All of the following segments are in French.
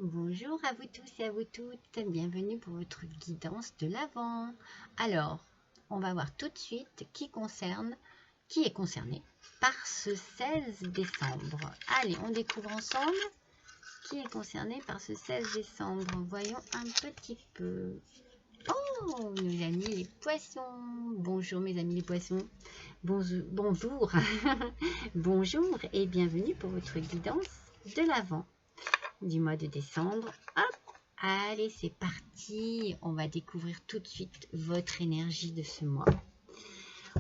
Bonjour à vous tous et à vous toutes, bienvenue pour votre guidance de l'Avent. Alors, on va voir tout de suite qui est concerné par ce 16 décembre. Allez, on découvre ensemble qui est concerné par ce 16 décembre. Voyons un petit peu. Oh, nos amis les poissons. Bonjour mes amis les poissons. Bonjour. Bonjour et bienvenue pour votre guidance de l'Avent du mois de décembre. Hop, allez, c'est parti. On va découvrir tout de suite votre énergie de ce mois.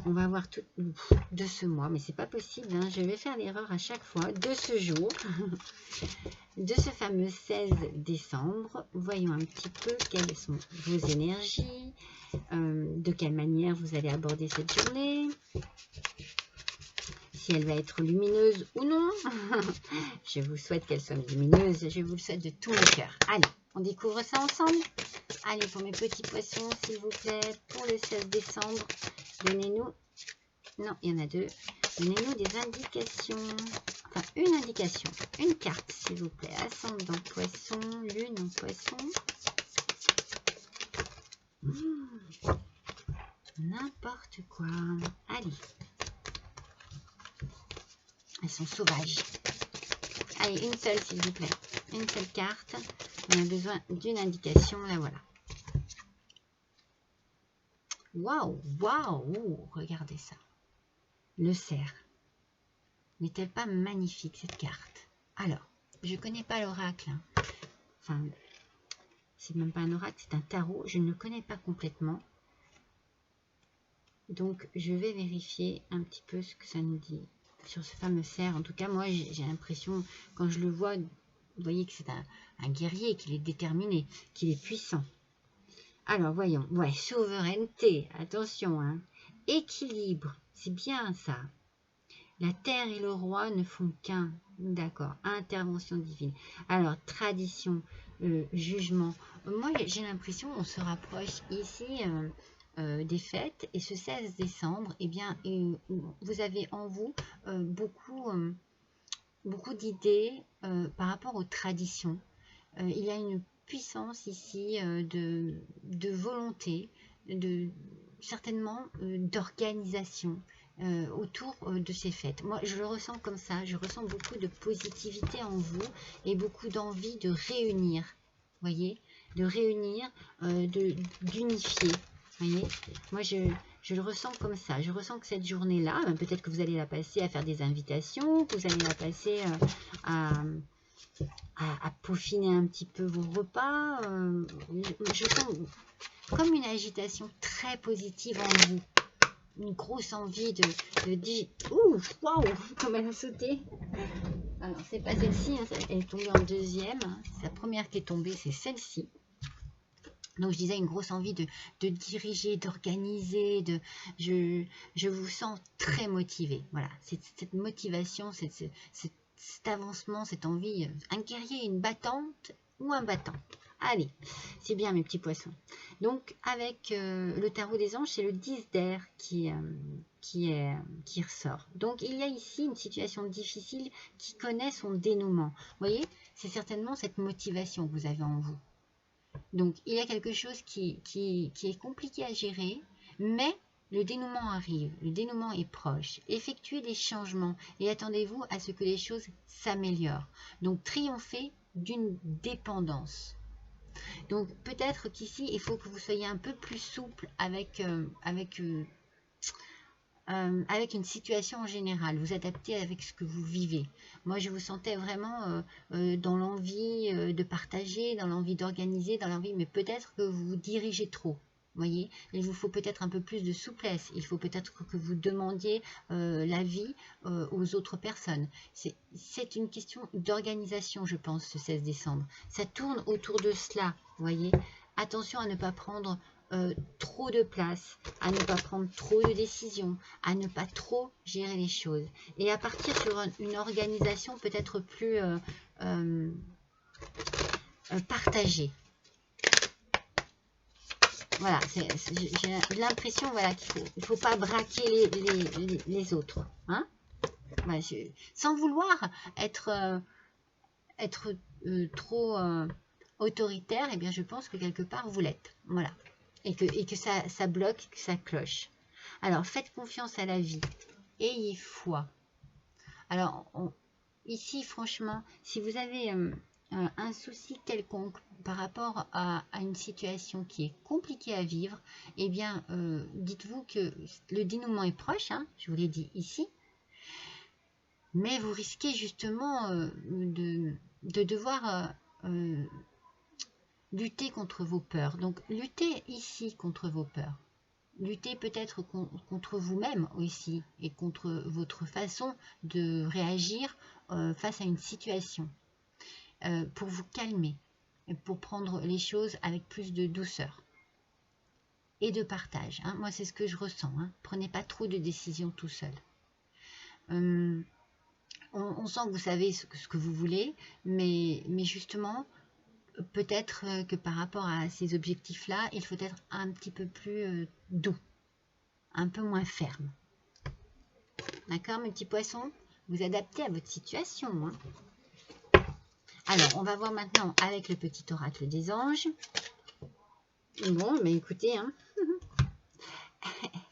On va voir tout de ce mois, mais c'est pas possible, hein. Je vais faire l'erreur à chaque fois. De ce jour, de ce fameux 16 décembre. Voyons un petit peu quelles sont vos énergies, de quelle manière vous allez aborder cette journée. Si elle va être lumineuse ou non. Je vous souhaite qu'elle soit lumineuse. Je vous le souhaite de tout mon cœur. Allez, on découvre ça ensemble. Allez, pour mes petits poissons, s'il vous plaît, pour le 16 décembre, donnez-nous... Non, il y en a deux. Donnez-nous des indications. Enfin, une indication. Une carte, s'il vous plaît. Ascendant poisson, lune en poisson. N'importe quoi. Allez. Elles sont sauvages. Allez, une seule s'il vous plaît. Une seule carte. On a besoin d'une indication. Là, voilà. Waouh, waouh, regardez ça. Le cerf. N'est-elle pas magnifique cette carte? Alors, je ne connais pas l'oracle. Hein. Enfin, c'est même pas un oracle, c'est un tarot. Je ne le connais pas complètement. Donc, je vais vérifier un petit peu ce que ça nous dit sur ce fameux cerf. En tout cas, moi, j'ai l'impression, quand je le vois, vous voyez que c'est un guerrier, qu'il est déterminé, qu'il est puissant. Alors, voyons. Ouais, souveraineté, attention. Hein. Équilibre, c'est bien ça. La terre et le roi ne font qu'un. D'accord. Intervention divine. Alors, tradition, jugement. Moi, j'ai l'impression qu'on se rapproche ici des fêtes. Et ce 16 décembre, eh bien, vous avez en vous beaucoup d'idées par rapport aux traditions. Il y a une puissance ici de volonté, certainement d'organisation autour de ces fêtes. Moi, je le ressens comme ça. Je ressens beaucoup de positivité en vous et beaucoup d'envie de réunir. Voyez, de réunir, d'unifier. Voyez, moi, je le ressens comme ça. Je ressens que cette journée-là, peut-être que vous allez la passer à faire des invitations, que vous allez la passer à peaufiner un petit peu vos repas. Je sens comme une agitation très positive en vous. Une grosse envie de dire... Ouh, waouh, comme elle a sauté. Alors, c'est pas celle-ci, hein, elle est tombée en deuxième. Hein. C'est la première qui est tombée, c'est celle-ci. Donc, je disais une grosse envie de diriger, d'organiser. Je vous sens très motivé. Voilà, cette motivation, cet avancement, cette envie, un guerrier, une battante ou un battant. Allez, c'est bien mes petits poissons. Donc avec le tarot des anges, c'est le 10 d'air qui ressort. Donc il y a ici une situation difficile qui connaît son dénouement. Vous voyez, c'est certainement cette motivation que vous avez en vous. Donc il y a quelque chose qui est compliqué à gérer, mais le dénouement arrive, le dénouement est proche. Effectuez des changements et attendez-vous à ce que les choses s'améliorent. Donc, triomphez d'une dépendance. Donc, peut-être qu'ici, il faut que vous soyez un peu plus souple avec une situation en général. Vous adaptez avec ce que vous vivez. Moi, je vous sentais vraiment dans l'envie de partager, dans l'envie d'organiser, dans l'envie, mais peut-être que vous vous dirigez trop. Voyez, il vous faut peut-être un peu plus de souplesse. Il faut peut-être que vous demandiez l'avis aux autres personnes. C'est une question d'organisation, je pense, ce 16 décembre. Ça tourne autour de cela, voyez. Attention à ne pas prendre trop de place, à ne pas prendre trop de décisions, à ne pas trop gérer les choses. Et à partir sur une organisation peut-être plus partagée. Voilà, j'ai l'impression voilà, qu'il ne faut pas braquer les autres. Hein voilà, sans vouloir être trop autoritaire, eh bien je pense que quelque part vous l'êtes. Voilà. Et que ça bloque, que ça cloche. Alors faites confiance à la vie. Ayez foi. Alors ici franchement, si vous avez un souci quelconque par rapport à une situation qui est compliquée à vivre, eh bien dites-vous que le dénouement est proche, hein, je vous l'ai dit ici. Mais vous risquez justement de devoir lutter contre vos peurs. Donc, luttez ici contre vos peurs. Luttez peut-être contre vous-même aussi et contre votre façon de réagir face à une situation pour vous calmer et pour prendre les choses avec plus de douceur et de partage. Hein. Moi, c'est ce que je ressens. Hein. Prenez pas trop de décisions tout seul. On sent que vous savez ce que vous voulez, mais justement, peut-être que par rapport à ces objectifs-là, il faut être un petit peu plus doux, un peu moins ferme. D'accord, mes petits poissons? Vous adaptez à votre situation. Hein. Alors, on va voir maintenant avec le petit oracle des anges. Bon, mais écoutez, hein,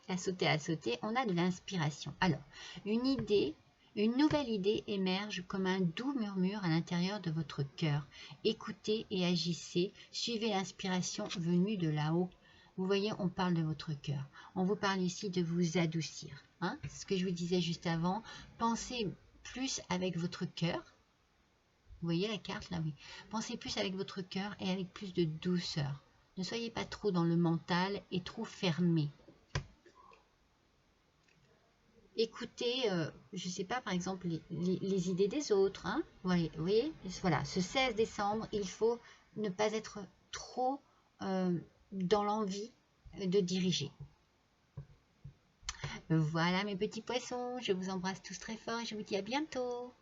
à sauter, on a de l'inspiration. Alors, une nouvelle idée émerge comme un doux murmure à l'intérieur de votre cœur. Écoutez et agissez, suivez l'inspiration venue de là-haut. Vous voyez, on parle de votre cœur. On vous parle ici de vous adoucir. Hein? Ce que je vous disais juste avant, pensez plus avec votre cœur. Vous voyez la carte là, oui. Pensez plus avec votre cœur et avec plus de douceur. Ne soyez pas trop dans le mental et trop fermé. Écoutez, je ne sais pas, par exemple, les idées des autres. Hein. Vous voyez, voilà, ce 16 décembre, il faut ne pas être trop dans l'envie de diriger. Voilà mes petits poissons, je vous embrasse tous très fort et je vous dis à bientôt.